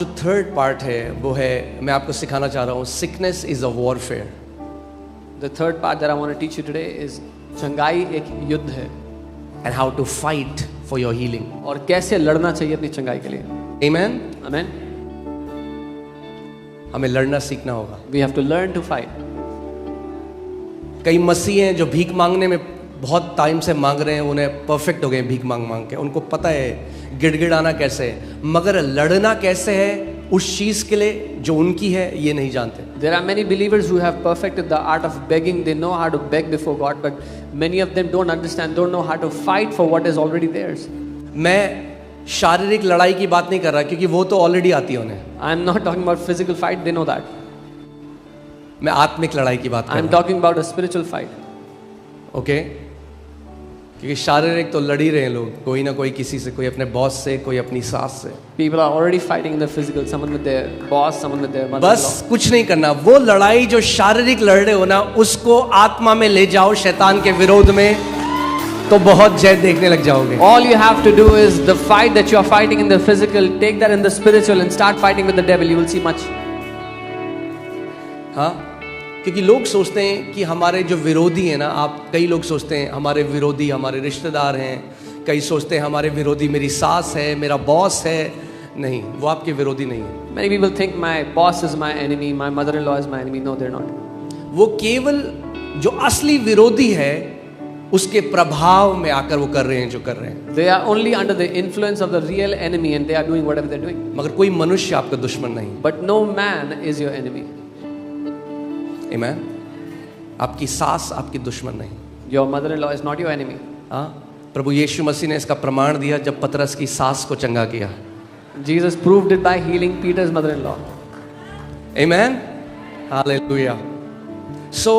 जो third part है वो है, मैं आपको सिखाना चाह रहा हूँ, sickness is a warfare. The third part that I want to teach you today is चंगाई एक युद्ध है and how to fight for your healing. और कैसे लड़ना चाहिए अपनी चंगाई के लिए. आमेन. Amen. हमें लड़ना सीखना होगा. We have to learn to fight. कई मसीह हैं जो भीख मांगने में बहुत टाइम से मांग रहे हैं, उन्हें परफेक्ट हो गए भीख मांग मांग के. उनको पता है गिड़गिड़ाना कैसे है, मगर लड़ना कैसे है उस चीज के लिए जो उनकी है ये नहीं जानते. There are many believers who have perfected the art of begging. They know how to beg before God, but many of them don't understand, don't know how to fight for what is already theirs. मैं शारीरिक लड़ाई की बात नहीं कर रहा क्योंकि वो तो ऑलरेडी आती है उन्हें. I am not talking about physical fight. They know that. मैं आत्मिक लड़ाई की बात कर I रहा am हूं. talking about a spiritual fight. Okay. क्योंकि शारीरिक तो लड़ ही रहे हैं लोग, कोई ना कोई किसी से, कोई अपने बॉस से, कोई अपनी सास से. People are already fighting in the physical. Someone with their boss, someone with their mother-in-law. बस कुछ नहीं करना. वो लड़ाई जो शारीरिक लड़ रहे हो ना, उसको आत्मा में ले जाओ शैतान के विरोध में, तो बहुत जय देखने लग जाओगे. All you have to do is the fight that you are fighting in the physical, take that in the spiritual and start fighting with the devil. You will see much. हाँ, क्योंकि लोग सोचते हैं कि हमारे जो विरोधी हैं ना, आप कई लोग सोचते हैं हमारे विरोधी हमारे रिश्तेदार हैं, कई सोचते हैं हमारे विरोधी मेरी सास है, मेरा बॉस है. नहीं, वो आपके विरोधी नहीं है. Many people think my boss is my enemy, my mother-in-law is my enemy. No, they're not. वो केवल जो असली विरोधी है उसके प्रभाव में आकर वो कर रहे हैं जो कर रहे हैं. They are only under the influence of the real enemy and they are doing whatever they're doing. मगर कोई मनुष्य आपका दुश्मन नहीं. But no man is your enemy. आमीन. आपकी सास आपकी दुश्मन नहीं. Your mother-in-law is not your enemy. हाँ, प्रभु यीशु मसीह ने इसका प्रमाण दिया जब पतरस की सास को चंगा किया. Jesus proved it by healing Peter's mother-in-law. आमीन. हालेलुया. सो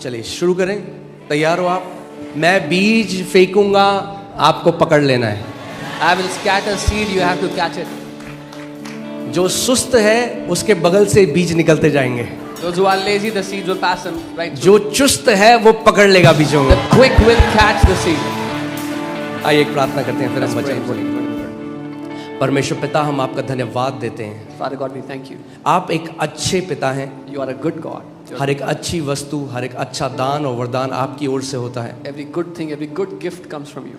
चलिए शुरू करें. तैयार हो आप? मैं बीज फेंकूंगा, आपको पकड़ लेना है. I will scatter seed, you have to catch it. जो सुस्त है उसके बगल से बीज निकलते जाएंगे. Those who are lazy, the seeds will pass them right through. जो चुस्त है वो पकड़ लेगा बीजों The को. quick will catch the seed. आइए एक प्रार्थना करते हैं फिर हम Let's pray. वचन बोलेंगे. परमेश्वर पिता, हम आपका धन्यवाद देते हैं. Father God, we thank you. आप एक अच्छे पिता हैं. You are a good God. हर एक अच्छी वस्तु, हर एक अच्छा दान और वरदान आपकी ओर से होता है. Every good thing, every good gift comes from you.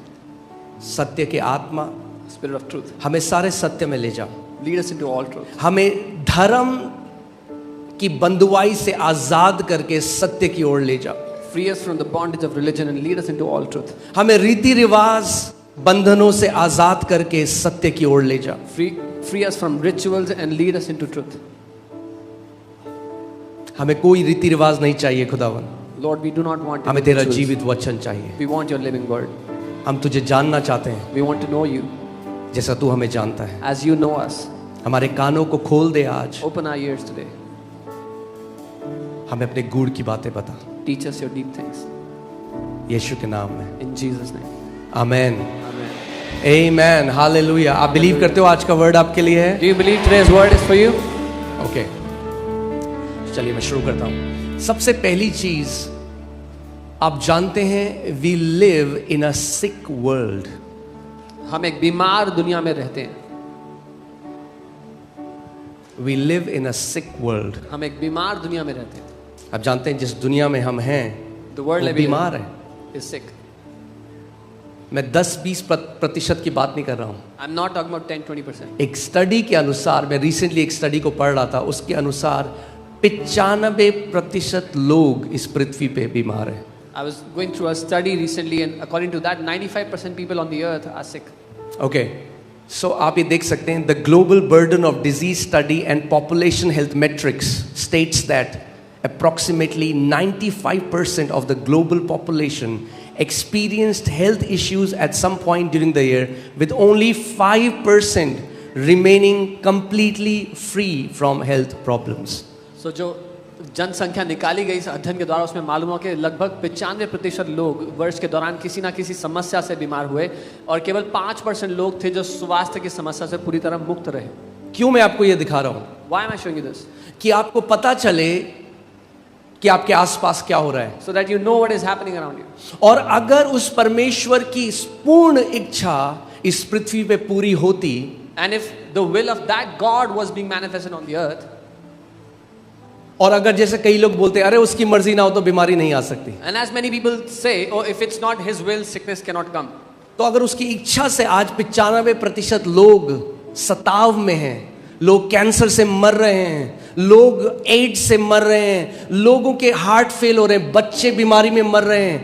सत्य के आत्मा Spirit of truth. हमें सारे सत्य में ले जाओ. Lead us into all truth. हमें धर्म की बंधुआई से आजाद करके सत्य की ओर ले जाओ. Free us from the bondage of religion and lead us into all truth. हमें रीति रिवाज बंधनों से आजाद करके सत्य की ओर ले जाओ. Free us from rituals and lead us into truth. हमें कोई रीति रिवाज नहीं चाहिए खुदावन. Lord, we do not want हमें any तेरा rituals. जीवित वचन चाहिए. We want your living word. हम तुझे जानना चाहते हैं We want to know you जैसा तू हमें जानता है. as you know us. हमारे कानों को खोल दे आज. Open our ears today. हमें अपने गूढ़ की बातें बता. Teach us your deep things. यीशु के नाम में. In Jesus' name. Amen. Amen. Amen. Hallelujah. आप बिलीव करते हो आज का वर्ड आपके लिए है? Do you believe today's word is for you? Okay, चलिए मैं शुरू करता हूं. सबसे पहली चीज आप जानते हैं, we live in a sick world. हम एक बीमार दुनिया में रहते हैं. We live in a sick world. हम एक बीमार दुनिया में रहते हैं. आप जानते हैं जिस दुनिया में हम हैं The world वो बीमार है. is sick. मैं 10-20% की बात नहीं कर रहा हूं. I'm not talking about 10-20%. एक स्टडी के अनुसार, मैं रिसेंटली एक स्टडी को पढ़ रहा था, उसके अनुसार 95% लोग इस पृथ्वी पे बीमार हैं. I was going through a study recently and according to that 95% people on the earth are sick. Okay, so आप ये देख सकते हैं, the global burden of disease study and population health metrics states that approximately 95% of the global population experienced health issues at some point during the year, with only 5% remaining completely free from health problems. So जो जनसंख्या निकाली गई इस अध्ययन के द्वारा, उसमें मालूम हुआ कि लगभग 95% लोग वर्ष के दौरान किसी ना किसी समस्या से बीमार हुए और केवल 5% लोग थे जो स्वास्थ्य की समस्या से पूरी तरह मुक्त रहे. क्यों मैं आपको ये दिखा रहा हूँ? Why am I showing you this? कि आपको पता चले कि आपके आसपास क्या हो रहा है. So that you know what is happening around you. और अगर उस परमेश्वर की पूर्ण इच्छा इस पृथ्वी पे पूरी होती, and if the will of that God was being manifested on the earth, और अगर जैसे कई लोग बोलते हैं अरे उसकी मर्जी ना हो तो बीमारी नहीं आ सकती, and as many people say, oh, if it's not His will, sickness cannot come. तो अगर उसकी इच्छा से आज 95% लोग सताव में हैं, लोग कैंसर से मर रहे हैं, लोग एड्स से मर रहे हैं, लोगों के हार्ट फेल हो रहे हैं, बच्चे बीमारी में मर रहे हैं,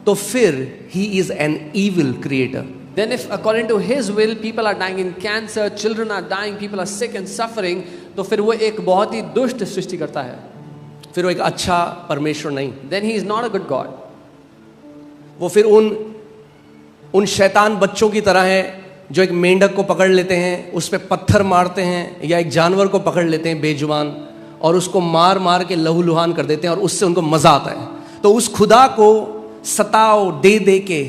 तो फिर he is an evil creator. Then if according to His will people are dying in cancer, children are dying, people are sick and suffering, तो फिर वो एक बहुत ही दुष्ट सृष्टि करता है. फिर वो एक अच्छा परमेश्वर नहीं. Then He is not a good God. वो फिर उन शैतान बच्चों की तरह है जो एक मेंढक को पकड़ लेते हैं, उस पर पत्थर मारते हैं, या एक जानवर को पकड़ लेते हैं बेजुबान और उसको मार मार के लहूलुहान कर देते हैं और उससे उनको मजा आता है. तो उस खुदा को सताओ दे दे के,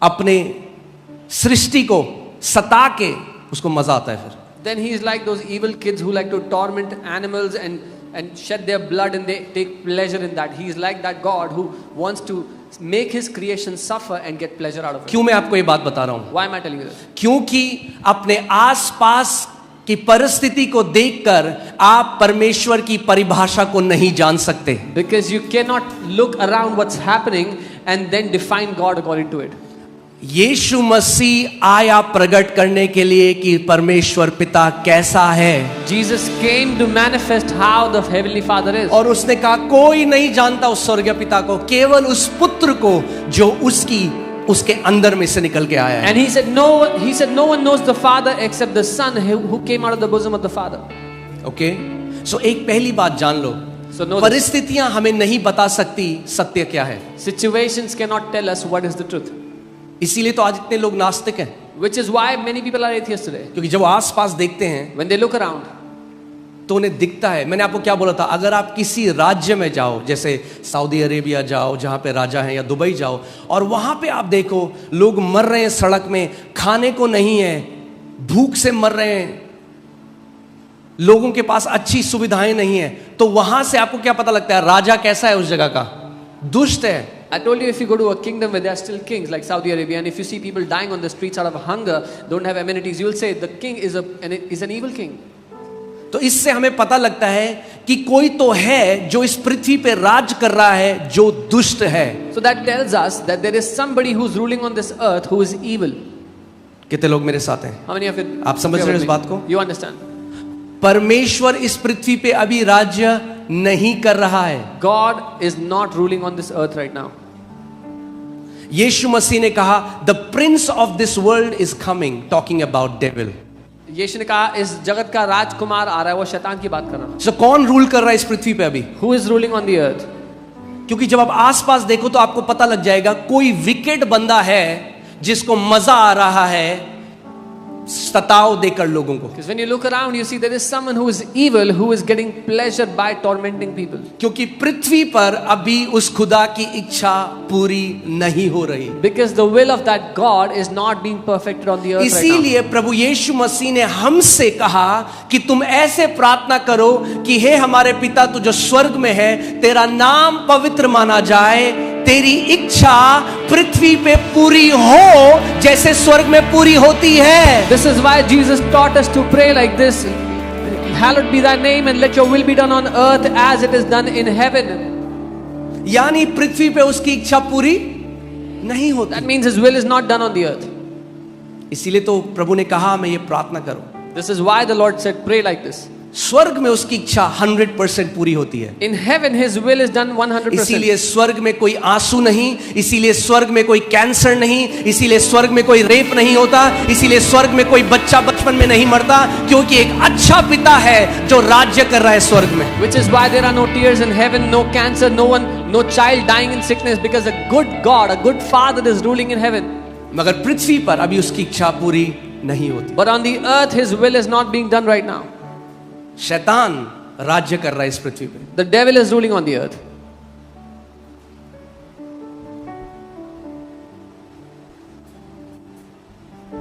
अपने सृष्टि को सता के उसको मजा आता है. फिर Then He is like those evil kids who like to torment animals and shed their blood, and they take pleasure in that. He is like that God who wants to make His creation suffer and get pleasure out of it. क्यों मैं आपको ये बात बता रहा हूं? Why am I telling you this? क्योंकि अपने आसपास की परिस्थिति को देखकर आप परमेश्वर की परिभाषा को नहीं जान सकते. Because you cannot look around what's happening and then define God according to it. यीशु मसीह आया प्रकट करने के लिए कि परमेश्वर पिता कैसा है. Jesus came to manifest how the heavenly Father is. और उसने कहा कोई नहीं जानता उस स्वर्गीय पिता को, केवल उस पुत्र को जो उसके अंदर में से निकल के आया है. And he said no one knows the Father except the Son who came out of the bosom of the Father. Okay, so एक पहली बात जान लो, So know this. परिस्थितियां हमें नहीं बता सकती सत्य क्या है. Situations cannot tell us what is the truth. इसीलिए तो आज इतने लोग नास्तिक हैं, Which is why many people are atheists today. क्योंकि जब आसपास देखते हैं When they look around, तो उन्हें दिखता है. मैंने आपको क्या बोला था, अगर आप किसी राज्य में जाओ, जैसे सऊदी अरेबिया जाओ जहां पे राजा हैं, या दुबई जाओ, और वहां पे आप देखो लोग मर रहे हैं सड़क में, खाने को नहीं है, भूख से मर रहे हैं, लोगों के पास अच्छी सुविधाएं नहीं है, तो वहां से आपको क्या पता लगता है राजा कैसा है उस जगह का? दुष्ट है. I told you if you go to a kingdom where there are still kings like Saudi Arabia, and if you see people dying on the streets out of hunger, don't have amenities, you will say the king is an evil king. तो इससे हमें पता लगता है कि कोई तो है जो इस पृथ्वी पे राज कर रहा है जो दुष्ट है. So that tells us that there is somebody who's ruling on this earth who is evil. कितने लोग मेरे साथ हैं? How many of it? आप समझ रहे हो इस बात को? You understand? परमेश्वर इस पृथ्वी पे अभी राज्य नहीं कर रहा है. God is not ruling on this earth right now. यीशु मसीह ने कहा the prince of this world is coming, talking about devil. Yeshu ने कहा इस जगत का राजकुमार आ रहा है, वो शैतान की बात कर रहा है. सो कौन रूल कर रहा है इस पृथ्वी पे अभी? Who is ruling on the earth? क्योंकि जब आप आसपास देखो तो आपको पता लग जाएगा कोई विकेट बंदा है जिसको मजा आ रहा है सताओ देकर लोगों को. Because when you look around, you see there is someone who is evil, who is getting pleasure by tormenting people. क्योंकि पृथ्वी पर अभी उस खुदा की इच्छा पूरी नहीं हो रही. Because the will of that God is not being perfected on the earth right now. इसीलिए प्रभु यीशु मसीह ने हमसे कहा कि तुम ऐसे प्रार्थना करो कि हे हमारे पिता तू जो स्वर्ग में है, तेरा नाम पवित्र माना जाए, तेरी इच्छा पृथ्वी पे पूरी हो जैसे स्वर्ग में पूरी होती है. This is why Jesus taught us to pray like this. Hallowed be thy name and let your will be done on earth as it is done in heaven. यानी पृथ्वी पे उसकी इच्छा पूरी नहीं होती. That means his will is not done on the earth. इसीलिए तो प्रभु ने कहा मैं ये प्रार्थना करो. This is why the Lord said pray like this. स्वर्ग में उसकी इच्छा 100% पूरी होती है. In heaven his will is done 100%. इसीलिए स्वर्ग में कोई आंसू नहीं, इसीलिए स्वर्ग में कोई कैंसर नहीं, इसीलिए स्वर्ग में कोई रेप नहीं होता, इसीलिए स्वर्ग में कोई बच्चा बचपन में नहीं मरता, क्योंकि एक अच्छा पिता है जो राज्य कर रहा है स्वर्ग में. Which is why there are no tears in heaven, no cancer, no child dying in sickness, because a good God, a good father is ruling in heaven. मगर पृथ्वी पर अभी उसकी इच्छा पूरी नहीं होती. But on the earth his will is not being done right now. शैतान राज्य कर रहा है इस पृथ्वी पे. The devil is ruling on the earth.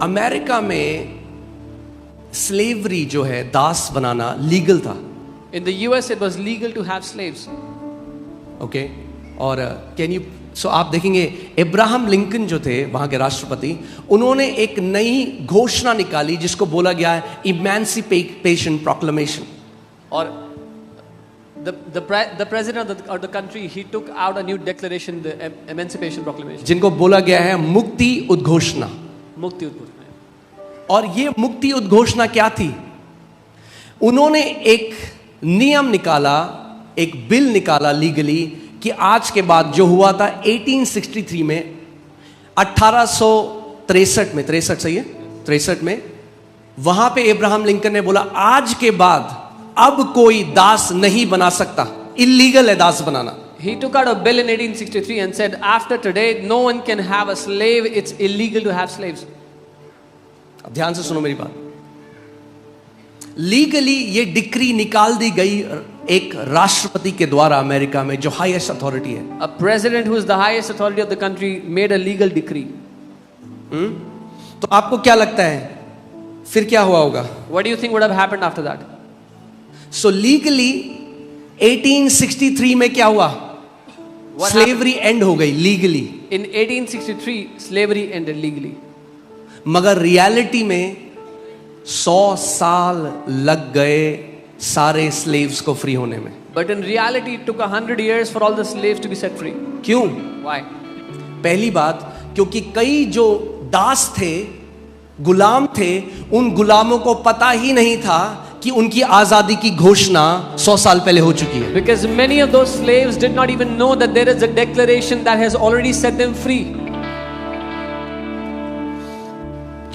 America में स्लेवरी जो है, दास बनाना लीगल था. In the US it was legal to have slaves. Okay, और कैन यू सो आप देखेंगे अब्राहम लिंकन जो थे वहां के राष्ट्रपति, उन्होंने एक नई घोषणा निकाली जिसको बोला गया है इमेंसिपेशन प्रोक्लेमेशन। और the president of the country, he took out a new declaration, the Emancipation Proclamation. जिनको बोला गया है मुक्ति उद्घोषणा। मुक्ति उद्घोषणा। और ये मुक्ति उद्घोषणा क्या थी? उन्होंने एक नियम निकाला, एक बिल निकाला लीगली कि आज के बाद जो हुआ था 1863 में, 1863 में, 63 सही है, 63 में, वहां पे अब्राहम लिंकन ने बोला आज के बाद अब कोई दास नहीं बना सकता, इलीगल है दास बनाना। He took out a bill in 1863 and said, after today, no one can have a slave. It's illegal to have slaves. अब ध्यान से सुनो मेरी बात। लीगली ये डिक्री निकाल दी गई एक राष्ट्रपति के द्वारा अमेरिका में, जो हाईएस्ट अथॉरिटी है। A president who is the highest authority of the country made a legal decree. तो आपको क्या लगता है फिर क्या हुआ होगा? What do you think would have happened after that? So legally 1863 में क्या हुआ? स्लेवरी एंड हो गई legally. In 1863, slavery ended legally. मगर रियलिटी में 100 साल लग गए सारे स्लेव्स को फ्री होने में। But in reality, it took 100 years for all the slaves to be set free. क्यों? Why? पहली बात, क्योंकि कई जो दास थे, गुलाम थे, उन गुलामों को पता ही नहीं था कि उनकी आजादी की घोषणा 100 साल पहले हो चुकी है। Because many of those slaves did not even know that there is a declaration that has already set them free.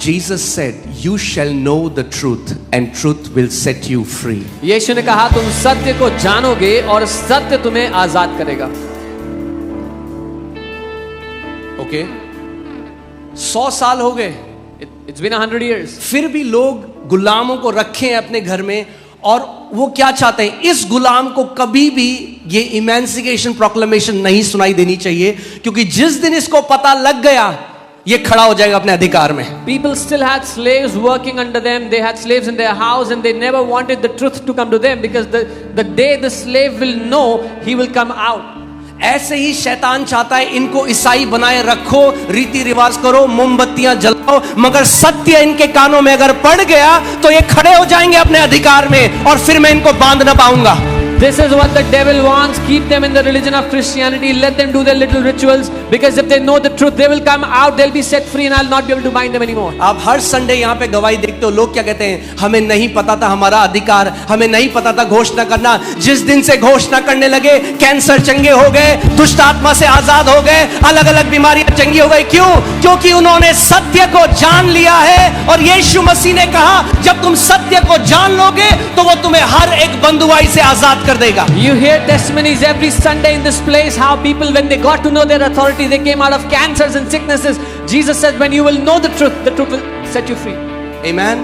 Jesus said, "You shall know the truth, and truth will set you free." यीशु ने कहा तुम सत्य को जानोगे और सत्य तुम्हें आजाद करेगा। ओके, 100 साल हो गए, It's been 100 years. फिर भी लोग गुलामों को रखे हैं अपने घर में, और वो क्या चाहते हैं? इस गुलाम को कभी भी ये इमेंसिपेशन प्रोक्लेमेशन नहीं सुनाई देनी चाहिए, क्योंकि जिस दिन इसको पता लग गया ये खड़ा हो जाएगा अपने अधिकार में। People still had slaves working under them. They had slaves in their house, and they never wanted the truth to come to them, because the day the slave will know, he will come out. ऐसे ही शैतान चाहता है इनको ईसाई बनाए रखो, रीति रिवाज करो, मोमबत्तियां जलाओ, मगर सत्य इनके कानों में अगर पड़ गया तो ये खड़े हो जाएंगे अपने अधिकार में, और फिर मैं इनको बांध ना पाऊंगा। This is what the devil wants. Keep them in the religion of Christianity. Let them do their little rituals, because if they know the truth, they will come out. They'll be set free, and I'll not be able to bind them anymore. आप हर Sunday यहाँ पे गवाही देखते हो, लोग क्या कहते हैं? हमें नहीं पता था हमारा अधिकार, हमें नहीं पता था घोषणा करना। जिस दिन से घोषणा करने लगे, कैंसर चंगे हो गए, दुष्ट आत्मा से आजाद हो गए, अलग अलग बीमारियां चंगी हो गई। क्यों? क्योंकि उन्होंने सत्य को जान लिया है, और यीशु मसीह ने कहा जब तुम सत्य को जान लोगे तो वो तुम्हें हर एक बंधुआई से आजाद कर देगा। You hear testimonies every Sunday in this place, how people, when they got to know their authority, they came out of cancers and sicknesses. Jesus said, when you will know the truth will set you free. Amen.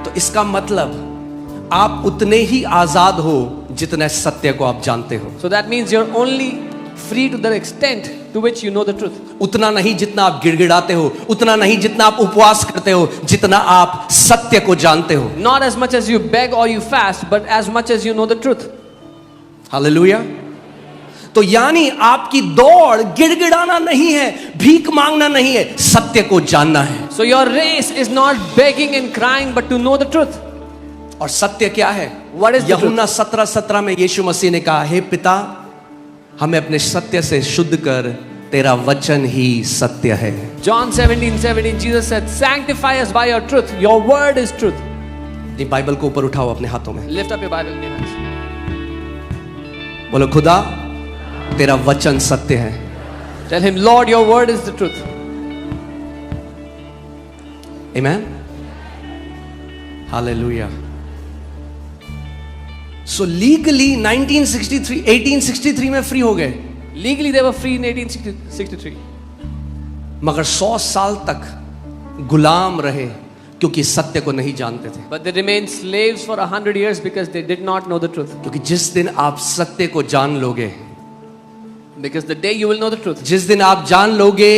तो इसका मतलब आप उतने ही आजाद हो जितने सत्य को आप जानते हो। So that means you're only free to the extent to which you know the truth. उतना नहीं जितना आप गिड़गिड़ाते हो, उतना नहीं जितना आप उपवास करते हो, जितना आप सत्य को जानते हो। Not as much as you beg or you fast, but as much as you know the truth. Hallelujah. तो यानी आपकी दौड़ गिड़गिड़ाना नहीं है, भीख मांगना नहीं है, सत्य को जानना है। So your race is not begging and crying, but to know the truth. और सत्य क्या है? What is the यूहन्ना 17:17 में यीशु मसीह ने कहा, हे पिता, हमें अपने सत्य से शुद्ध कर, तेरा वचन ही सत्य है। John 17:17, Jesus said, sanctify us by your truth. Your word is truth. ये बाइबल को ऊपर उठाओ अपने हाथों में, Lift up your Bible in your hands. बोलो खुदा तेरा वचन सत्य है। Tell him, Lord, your word is the truth. Amen. Hallelujah. So legally 1863 में फ्री हो गए, Legally they were free in 1863. मगर 100 साल तक गुलाम रहे क्योंकि सत्य को नहीं जानते थे। But they remained slaves for 100 years because they did not know the truth. क्योंकि जिस दिन आप सत्य को जान लोगे, Because the day you will know the truth. जिस दिन आप जान लोगे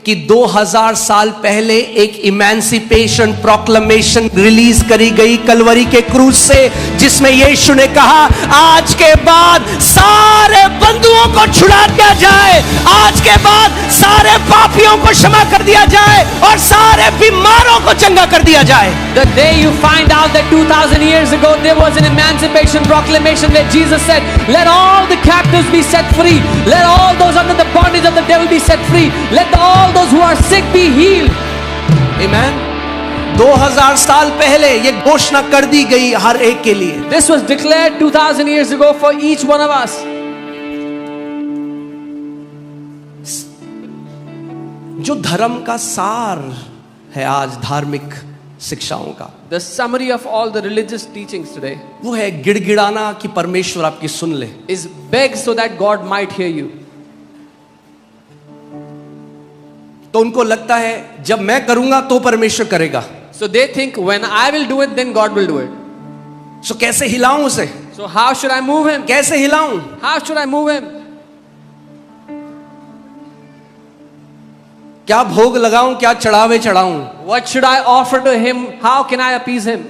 कि 2000 साल पहले एक इमेंसिपेशन प्रोक्लेमेशन रिलीज करी गई कलवरी के क्रूज से, जिसमें यीशु ने कहा आज के बाद सारे बंधुओं को छुड़ा दिया जाए, आज के बाद सारे पापियों को क्षमा कर दिया जाए और सारे बीमारों को चंगा कर दिया जाए. The day you find out that 2000 years ago there was an emancipation proclamation where Jesus said, let all the captives be set free, let all those under the bondage of the devil be set free, let all those who are sick be healed. Amen. 2000 साल पहले ये घोषणा कर दी गई हर एक के लिए. This was declared 2000 years ago for each one of us. जो धर्म का सार है आज धार्मिक शिक्षाओं का, The summary of all the religious teachings today वो है गिड़गिड़ाना कि परमेश्वर आपकी सुन ले. is beg so that God might hear you. तो उनको लगता है जब मैं करूंगा तो परमेश्वर करेगा. So they think when I will do it then God will do it. सो कैसे हिलाऊं उसे, So how should I move him? कैसे हिलाऊं? How should I move him? क्या भोग लगाऊं, क्या चढ़ावे चढ़ाऊं? What should I offer to him? How can I appease him?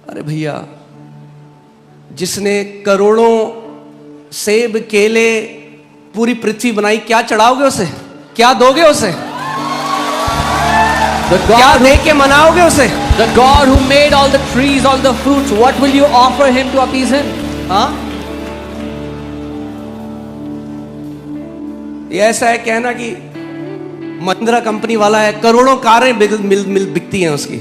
अरे भैया, जिसने करोड़ों सेब केले पूरी पृथ्वी बनाई, क्या चढ़ाओगे उसे, क्या दोगे उसे, क्या दे के मनाओगे उसे? The God who made all the trees, all the fruits, what will you offer him to appease him? हाँ, ये ऐसा है कहना कि महिंद्रा कंपनी वाला है, करोड़ों कारें बिकती हैं उसकी,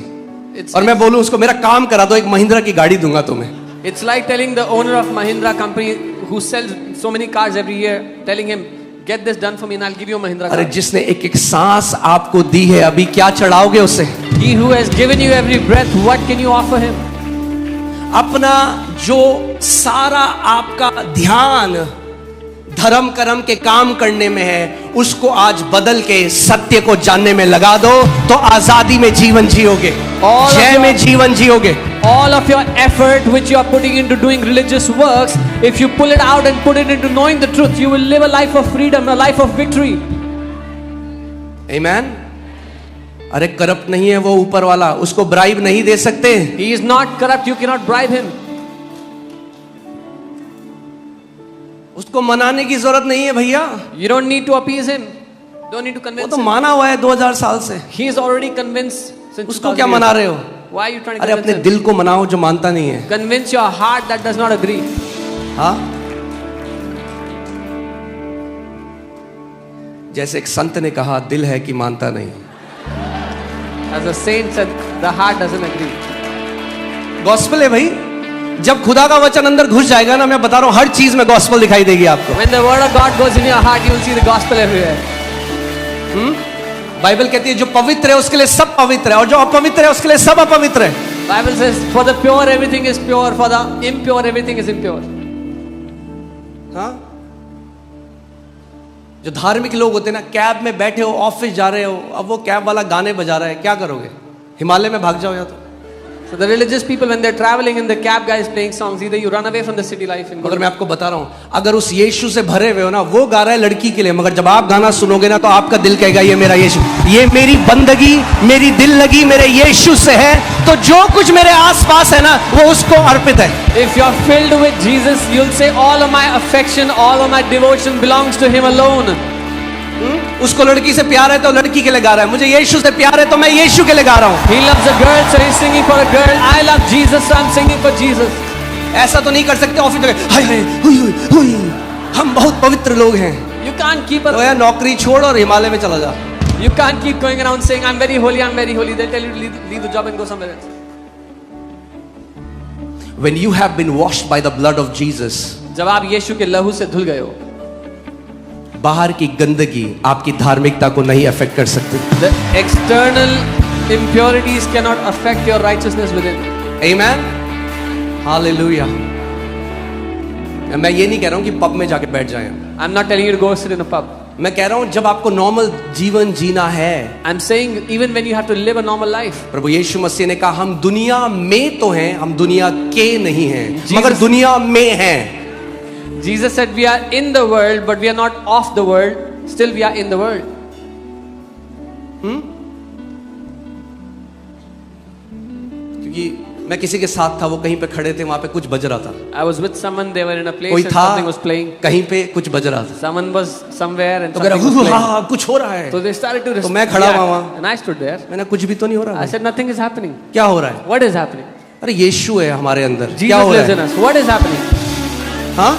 और मैं बोलूं उसको मेरा काम करा दो, एक महिंद्रा की गाड़ी दूंगा तुम्हें. It's like telling the owner of Mahindra company who sells so many cars every year, telling him, get this done for me and I'll give you a Mahindra car. अरे जिसने एक एक सांस आपको दी है, अभी क्या चढ़ाओगे उसे? He who has given you every breath, what can you offer him? अपना जो सारा आपका ध्यान धर्म कर्म के काम करने में है, उसको आज बदल के सत्य को जानने में लगा दो, तो आजादी में जीवन जियोगे, जय में जीवन जियोगे. All of your effort which you are putting into doing religious works, if you pull it out and put it into knowing the truth, you will live a life of freedom, a life of victory. Amen. अरे corrupt नहीं है वो ऊपर वाला, उसको bribe नहीं दे सकते. He is not corrupt, you cannot bribe him. उसको मनाने की जरूरत नहीं है भैया, You don't need to appease him. Don't need to वो convince तो him. माना हुआ है 2000 साल से. He is already convinced since उसको 2000 क्या years. मना रहे हो? Why are you trying to अरे अपने convince him? दिल को मनाओ जो मानता नहीं है. Convince your heart that does not agree. हाँ, जैसे एक संत ने कहा, दिल है कि मानता नहीं. As a saint said, the heart doesn't agree. Gospel है भाई. जब खुदा का वचन अंदर घुस जाएगा ना, मैं बता रहा हूं हर चीज में गॉस्पेल दिखाई देगी आपको. When the word of God goes in your heart, you will see the gospel everywhere. Bible कहती है जो पवित्र है उसके लिए सब पवित्र है, और जो अपवित्र है उसके लिए सब अपवित्र है. Bible says, for the pure everything is pure, for the impure everything is impure. हाँ, जो धार्मिक लोग होते हैं ना, कैब में बैठे हो, ऑफिस जा रहे हो, अब वो कैब वाला गाने बजा रहा है, क्या करोगे? हिमालय में भाग जाओ या तो. So the religious people, when they're traveling and the cab guy is playing songs, either you run away from the city life and go. मगर मैं आपको बता रहा हूं, अगर उस यीशु से भरे हुए हो ना, वो गा रहा है लड़की के लिए, मगर जब आप गाना सुनोगे ना, तो आपका दिल कहेगा ये मेरा यीशु, ये मेरी बंदगी, मेरी दिल लगी मेरे यीशु से है, तो जो कुछ मेरे आसपास है ना, वो उसको अर्पित है. If you're filled with Jesus, you'll say all of my affection, all of my devotion belongs to him alone. उसको लड़की से प्यार है तो लड़की के लिए गा रहा है, मुझे यीशु से प्यार है तो मैं यीशु के लिए गा रहा हूं. He loves a girl, so he's singing for a girl. I love Jesus, so I'm singing for Jesus. ऐसा तो नहीं कर सकते ऑफिस में, हाय हाय हुई हुई हुई, हम बहुत पवित्र लोग हैं. You can't keep तो यार नौकरी छोड़ और हिमालय में चला जा. You can't keep going around saying I'm very holy, I'm very holy. They'll tell you to leave the job and go somewhere else. When you have been washed by the blood of Jesus, जब आप यीशु के लहू से धुल गए हो, बाहर की गंदगी आपकी धार्मिकता को नहीं अफेक्ट कर सकती. the external impurities cannot affect your righteousness within. Amen. Hallelujah. मैं ये नहीं कह रहा हूं कि पब में जाके बैठ जाएं. I'm not telling you to go sit in a pub. मैं कह रहा हूं जब आपको नॉर्मल जीवन जीना है, I'm saying even when you have to live a normal life. प्रभु यीशु मसीह ने कहा हम दुनिया में तो हैं, हम दुनिया के नहीं हैं, मगर दुनिया में हैं. Jesus said we are in the world, but we are not of the world. Still we are in the world. क्योंकि मैं किसी के साथ था, वो कहीं पे खड़े थे, वहां पे कुछ बज रहा था. I was with someone. They were in a place कोई and था something was playing. कहीं पे कुछ बज रहा था. Someone was somewhere and तो कह something was रहा playing. हाँ कुछ हो रहा है. So they started to तो मैं खड़ा हुआ वहाँ. and I stood there. मैंने कुछ भी तो नहीं हो रहा I है. said nothing is happening. क्या हो रहा है? What is happening? अरे यीशु है हमारे अंदर. क्या Jesus हो lives रहा in है? us. What is happening? हाँ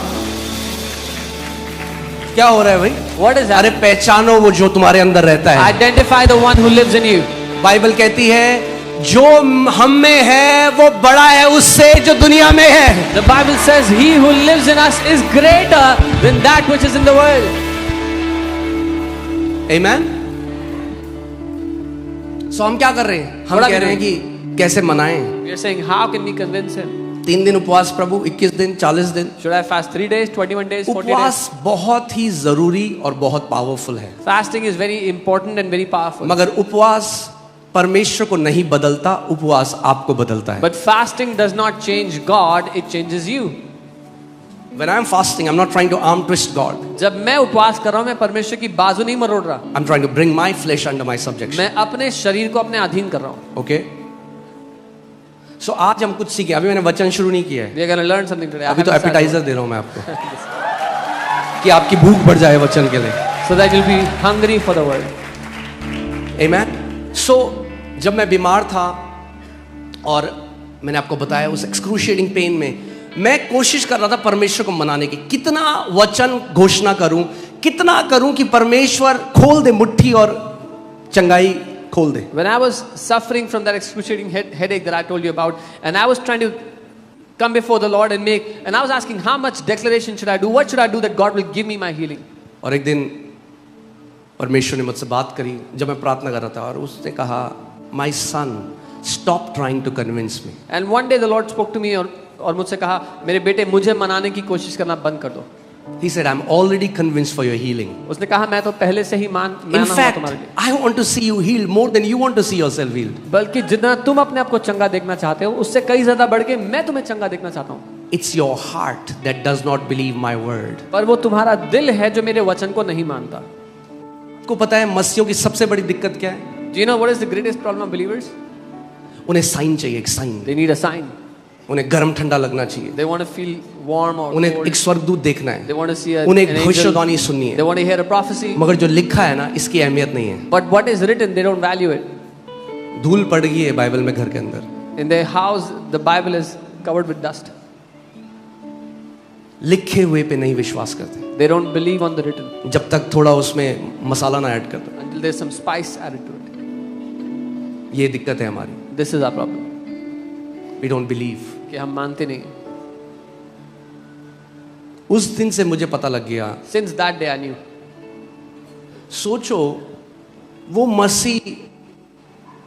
क्या हो रहा है भाई? What is अरे happening? पहचानो वो जो तुम्हारे अंदर रहता है. Identify the one who lives in you. Bible कहती है जो हम में है वो बड़ा है उससे जो दुनिया में है. The Bible says he who lives in us is greater than that which is in the world. Amen. So हम क्या कर रहे हैं? हम What are कह we रहे हैं कि कैसे मनाएं. We are saying how can we convince him? 3 दिन उपवास प्रभु, 21 दिन, 40 दिन. Should I fast 3 days, 21 days, 40 days? उपवास बहुत ही जरूरी और बहुत पावरफुल है. Fasting is very important and very powerful. मगर उपवास परमेश्वर को नहीं बदलता, उपवास आपको बदलता है. But fasting does not change God, it changes you. When I am fasting, I'm not trying to arm twist God. जब मैं उपवास कर रहा हूं मैं परमेश्वर की बाजू नहीं मरोड़ रहा. I'm trying to bring my flesh under my subjection. मैं अपने शरीर को अपने अधीन कर रहा हूं. Okay? So आज हम कुछ सीखे. अभी मैंने वचन शुरू नहीं किया है. We are going to learn something today. I अभी तो haven't started. एपिटाइजर दे रहा हूं मैं आपको कि आपकी भूख बढ़ जाए वचन के लिए. So that you'll be hungry for the word. Amen. So जब मैं बीमार था और मैंने आपको बताया उस एक्सक्रूशिएटिंग पेन में मैं कोशिश कर रहा था परमेश्वर को मनाने की. कितना वचन घोषणा करूं, कितना करूं कि परमेश्वर खोल दे मुट्ठी और चंगाई खोल दे. When I was suffering from that excruciating headache that I told you about, and I was trying to come before the Lord and I was asking how much declaration should I do, what should I do that God will give me my healing. और एक दिन परमेश्वर ने मुझसे बात करी जब मैं प्रार्थना कर रहा था और उसने कहा, My son, stop trying to convince me. And one day the Lord spoke to me और मुझसे कहा, मेरे बेटे मुझे मनाने की कोशिश करना बंद कर दो. He said, I'm already convinced for your healing. उसने कहा मैं तो पहले से ही माना In हूं fact, तुम्हारे लिए. I want to see you healed more than you want to see yourself healed. बल्कि जितना तुम अपने आप को चंगा देखना चाहते हो उससे कई ज्यादा बढ़ के मैं तुम्हें चंगा देखना चाहता हूँ. It's your heart that does not believe my word. पर वो तुम्हारा दिल है जो मेरे वचन को नहीं मानता. आपको पता है मसीहियों की सबसे बड़ी दिक्कत क्या है? Do you know what is the greatest problem of believers? उन्हें साइन चाहिए, एक sign. They need a sign. उन्हें गर्म ठंडा लगना चाहिए. They want to feel warm or उन्हें cold. एक स्वर्गदूत देखना है. They want to see उन्हें an एक angel. भविष्यवाणी सुननी They है. want to hear a prophecy. मगर जो लिखा है ना इसकी अहमियत नहीं है. But what is written, they don't value it. धूल पड़ गई है बाइबल में घर के अंदर. In their house, the Bible is covered with dust. लिखे हुए पे नहीं विश्वास करते They don't believe on the written जब तक थोड़ा उसमें मसाला ना ऐड कर दो. until there's some spice added to it. ये दिक्कत है हमारी. This is our problem. We don't believe. कि हम मानते नहीं. उस दिन से मुझे पता लग गया. Since that day I knew. सोचो वो मसीह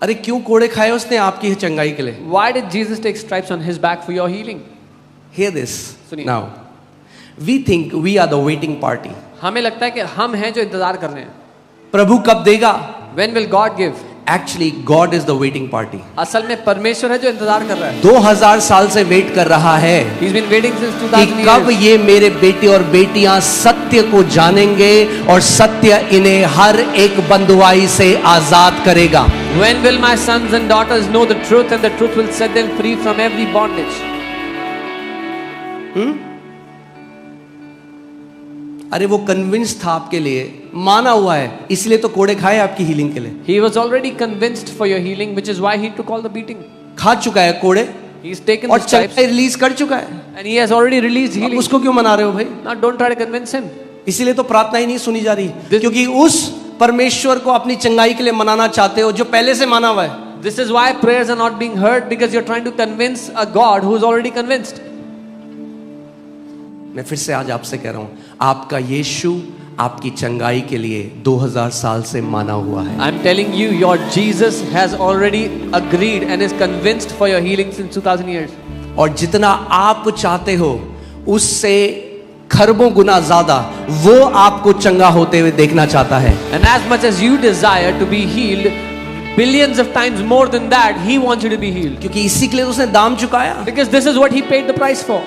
अरे क्यों कोड़े खाए उसने आपकी चंगाई के लिए. Why did Jesus take stripes on his back for your healing? Hear this सुनिए. now. We think we are the waiting party. हमें लगता है कि हम हैं जो इंतजार कर रहे हैं. प्रभु कब देगा? When will God give? Actually God is the waiting party. असल में परमेश्वर है जो इंतजार कर रहा है. 2000 साल से वेट कर रहा है He's been waiting since कि 2000 कब years. ये मेरे बेटे और बेटियां सत्य को जानेंगे और सत्य इन्हें हर एक बंधुआई से आजाद करेगा. When will my sons and daughters know the truth and the truth will set them free from every bondage? अरे वो कन्विंस था आपके लिए, माना हुआ है, इसलिए तो कोड़े खाए आपकी हीलिंग के लिए. He was already convinced for your healing, which is why he took all the beating. खा चुका है कोड़े He's taken और the stripes चंगाई रिलीज कर चुका है. and he has already released अब healing. उसको क्यों मना रहे हो भाई? Now don't try to convince him. इसीलिए तो प्रार्थना ही नहीं सुनी जा रही. This- क्योंकि उस परमेश्वर को अपनी चंगाई के लिए मनाना चाहते हो जो पहले से माना हुआ है. This is why prayers are not being heard, because you're trying to convince a God who is already convinced. मैं फिर से आज आपसे कह रहा हूं, आपका यीशु आपकी चंगाई के लिए 2000 साल से माना हुआ है. I'm telling you, your Jesus has already agreed and is convinced for your healing since 2000 years. और जितना आप चाहते हो उससे खरबों गुना ज्यादा वो आपको चंगा होते हुए देखना चाहता है. And as much as you desire to be healed, billions of times more than that, he wants you to be healed. क्योंकि इसी के लिए तो उसने दाम चुकाया. Because this is what he paid the price for.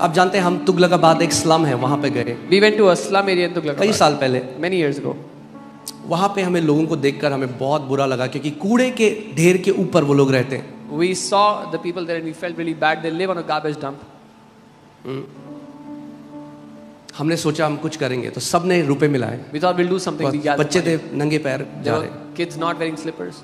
आप जानते हैं हम तुगलकाबाद एक स्लम है वहां पे गए We went to a slum area in कई Tughlaqabad साल पहले। many years ago. वहां पे हमें लोगों को देखकर हमें बहुत बुरा लगा क्योंकि कूड़े के ढेर के ऊपर वो लोग रहते हैं। We saw the people there and we felt really bad. They live on a garbage dump. हमने सोचा हम कुछ करेंगे तो सबने रुपए मिलाए। We thought we'll do something. We gathered बच्चे थे money. नंगे पैर There जा were रहे, kids not wearing slippers.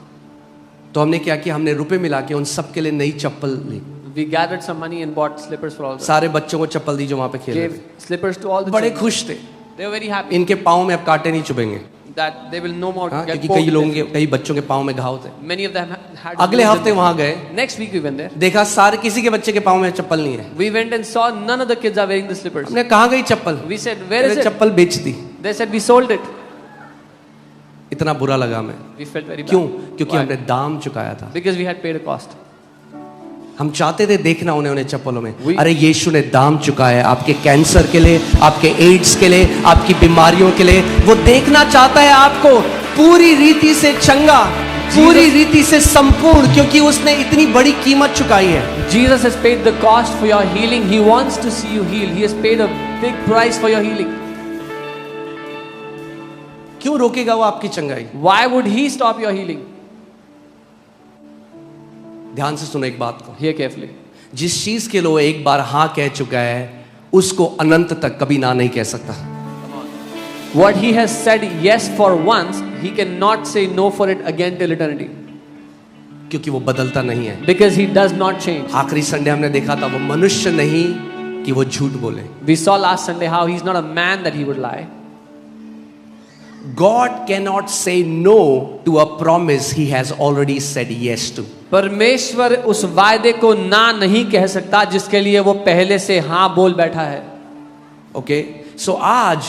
तो हमने क्या किया, हमने रुपए मिला के उन सब के लिए नई चप्पल ली। We gathered some money and bought slippers for all of them. सारे बच्चों को चप्पल दी जो वहां पे खेल रहे Gave थे। slippers to all the बड़े children. खुश थे। They were very happy इनके पाँव में अब कांटे नहीं चुभेंगे। that they will no more हाँ, get क्योंकि poked कई with लोगों it. के कई बच्चों के पाँव में घाव थे। Many of them had. अगले wounds in हफ्ते them. वहां गए, Next week we went there. देखा सारे किसी के बच्चे के पाँव में चप्पल नहीं है। We went and saw none of the kids are wearing the slippers. हमने कहाँ गई चप्पल? We said, where is मैंने it? चप्पल बेच दी। They said we sold it. इतना बुरा लगा मैं। We felt very bad. क्यों? क्योंकि Why? हमने दाम चुकाया था। Because we had paid a cost. हम चाहते थे देखना उन्हें चप्पलों में, We- अरे यीशु ने दाम चुकाया है आपके कैंसर के लिए, आपके एड्स के लिए, आपकी बीमारियों के लिए। वो देखना चाहता है आपको पूरी रीति से चंगा, पूरी रीति से संपूर्ण, क्योंकि उसने इतनी बड़ी कीमत चुकाई है। Jesus has paid the cost for your healing. He wants to see you healed. He has paid a big price for your healing. क्यों रोकेगा वो आपकी चंगाई? Why would he stop your healing? ध्यान से सुनो एक बात को, Hear carefully. जिस चीज के लिए वो एक बार हाँ कह चुका है उसको अनंत तक कभी ना नहीं कह सकता। What he has said yes for once, he cannot say no for it again till eternity. क्योंकि वो बदलता नहीं है। Because he does not change. आखिरी संडे हमने देखा था वो मनुष्य नहीं कि वो झूठ बोले। We saw last Sunday how he's not a man that he would lie. God cannot say no to a promise he has already said yes to. परमेश्वर उस वायदे को ना नहीं कह सकता जिसके लिए वो पहले से हाँ बोल बैठा है। Okay? So आज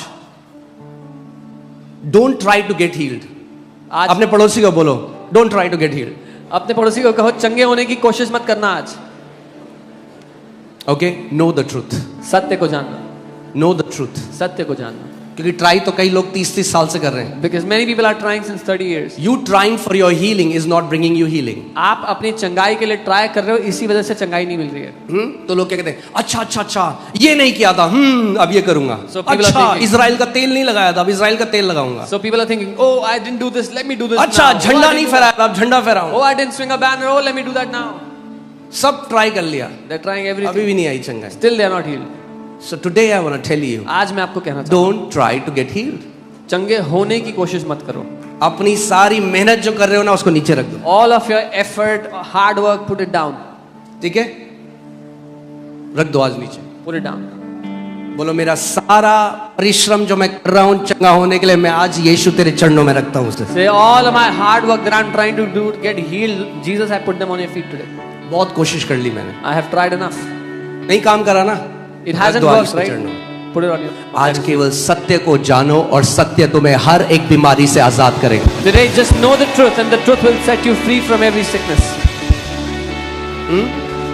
don't try to get healed. आज अपने पड़ोसी को बोलो don't try to get healed. अपने पड़ोसी को कहो चंगे होने की कोशिश मत करना आज। Okay? Know the truth. सत्य को जानना, Know the truth. सत्य को जानना। क्योंकि ट्राई तो कई लोग 30-30 साल से कर रहे हैं। Because many people are trying since 30 years. You trying for your healing is not bringing you healing. आप अपनी चंगाई के लिए ट्राई कर रहे हो, इसी वजह से चंगाई नहीं मिल रही है। तो लोग क्या कहते हैं, अच्छा अच्छा अच्छा ये नहीं किया था, अब ये करूंगा। So people are अच्छा thinking- इजराइल का तेल नहीं लगाया था, अब इजराइल का तेल लगाऊंगा। So people are thinking, oh, I didn't do this, let me do this अच्छा now. झंडा नहीं फहराया था, अब झंडा Oh, फहराऊं। I didn't swing a banner, oh, let me do that now. सब ट्राई कर लिया, They're trying अभी everything. भी नहीं आई चंगाई। Still they are not healed. So today I want to tell you, आज मैं आपको कहना चाहता हूँ, don't try to get healed. चंगे होने की कोशिश मत करो। अपनी सारी मेहनत जो कर रहे हो ना उसको नीचे रख दो, All of your effort, hard work, put it down. ठीक है? रख दो आज नीचे। Put it down. बोलो मेरा सारा परिश्रम जो मैं कर रहा हूँ चंगा होने के लिए, मैं आज यीशु तेरे चरणों में रखता हूँ उसे। Say all of my hard work that I'm trying to do to get healed, Jesus, I put them on your feet today. बहुत कोशिश कर ली मैंने, I have tried enough. नहीं काम करा ना, It रख hasn't दो आज worked, उसके चरणों में। right? Put it on your. आज केवल सत्य को जानो और सत्य तुम्हें हर एक बीमारी से आजाद करेगा। Today, just know the truth, and the truth will set you free from every sickness.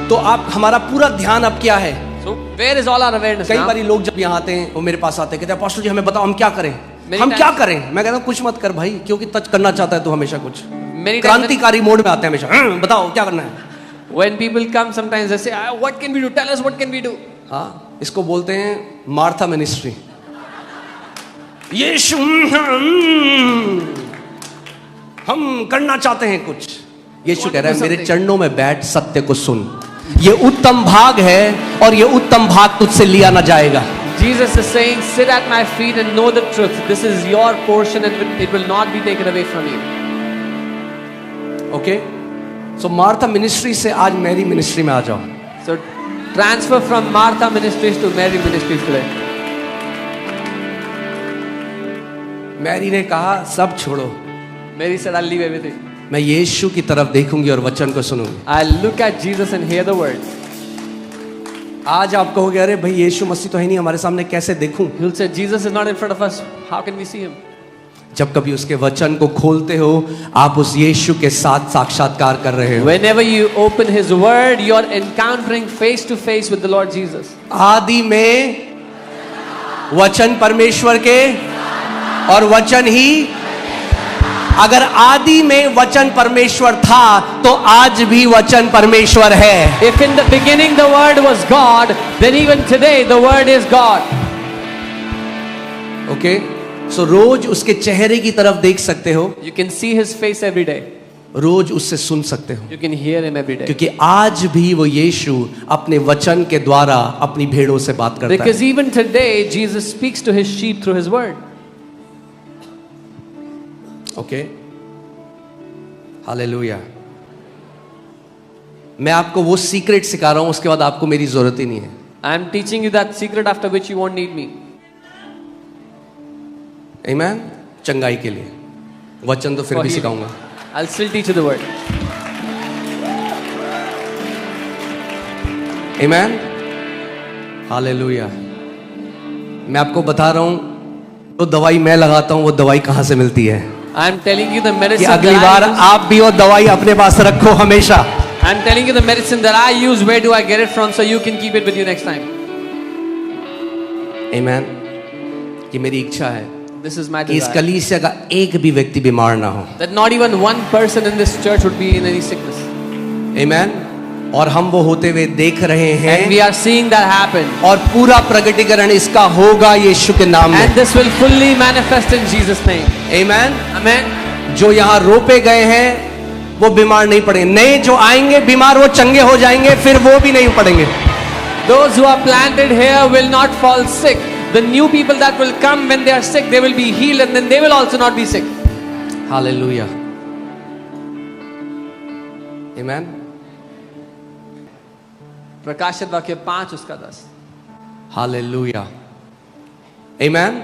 तो आप हमारा पूरा ध्यान अब क्या है? So, where is all our awareness कई now? बारी लोग जब यहाँ आते हैं वो मेरे पास आते हैं, कहते हैं पास्टर जी हमें बताओ हम क्या करें, Many हम times- क्या करें? मैं कहता हूँ कुछ मत कर भाई, क्योंकि टच करना चाहता है तू हमेशा कुछ। Many times क्रांतिकारी मोड में आते हैं हमेशा, बताओ क्या करना है? when people come, sometimes they say, "What can we do? Tell us what can we do?" हाँ, इसको बोलते हैं मार्था मिनिस्ट्री। यीशु हम करना चाहते हैं कुछ। यीशु कह रहा है मेरे चरणों में बैठ, सत्य को सुन। ये उत्तम भाग है और ये उत्तम भाग तुझसे लिया ना जाएगा। Jesus is saying, "Sit at my feet and know the truth. This is your portion, and it will not be taken away from you." Okay, so Martha ministry से आज मेरी मिनिस्ट्री में आ जाओ। So, transfer from Martha Ministries to Mary Ministries today. Mary ने कहा सब छोड़ो, Mary said, "I'll leave everything. मैं यीशु की तरफ देखूंगी और वचन को सुनूंगी। I'll look at Jesus and hear the word." आज आप कहोगे अरे भाई यीशु मसीह तो है नहीं हमारे सामने, कैसे देखूं? You'll say, "Jesus is not in front of us. How can we see him?" जब कभी उसके वचन को खोलते हो आप उस यीशु के साथ साक्षात्कार कर रहे हो। Whenever you open his word, you're encountering face to face with the Lord Jesus. आदि में वचन परमेश्वर के और वचन ही अगर आदि में वचन परमेश्वर था तो आज भी वचन परमेश्वर है. If in the beginning the word was God, then even today the word is God. Okay, so रोज उसके चेहरे की तरफ देख सकते हो, You can see his face every day. रोज उससे सुन सकते हो, You can hear him every day. क्योंकि आज भी वो यीशु अपने वचन के द्वारा अपनी भेड़ों से बात करता है. Because even today Jesus speaks to his sheep through his word. Okay, hallelujah. मैं आपको वो सीक्रेट सिखा रहा हूं, उसके बाद आपको मेरी जरूरत ही नहीं है. I am teaching you that secret after which you won't need me. आमीन. चंगाई के लिए वचन तो फिर For भी healing. सिखाऊंगा. I'll still teach you the word. आमीन. हालेलुया. मैं आपको बता रहा हूं, तो दवाई मैं लगाता हूं, वो दवाई कहां से मिलती है, I am telling you the कि medicine अगली that बार I use. आप भी वो दवाई अपने पास रखो हमेशा. I am telling you the medicine that I use. Where do I get it from? So you can keep it with you next time. आमीन. कि मेरी इच्छा है This is my कि इस desire. कलीसिया का एक भी व्यक्ति बीमार ना हो. That not even one person in this church would be in any sickness. आमीन. और हम वो होते हुए देख रहे And we हैं, are seeing that happen. और पूरा प्रगटीकरण इसका होगा यीशु के नाम में. And this will fully manifest in Jesus' name. आमीन. Amen. जो यहाँ रोपे गए हैं वो बीमार नहीं पड़ेंगे. नए जो आएंगे बीमार वो चंगे हो जाएंगे, फिर वो भी नहीं पड़ेंगे. Those who are planted here will not fall sick. The new people that will come, when they are sick, they will be healed, and then they will also not be sick. Hallelujah. आमीन. प्रकाशित वाक्य 5 उसका 10. Hallelujah. आमीन.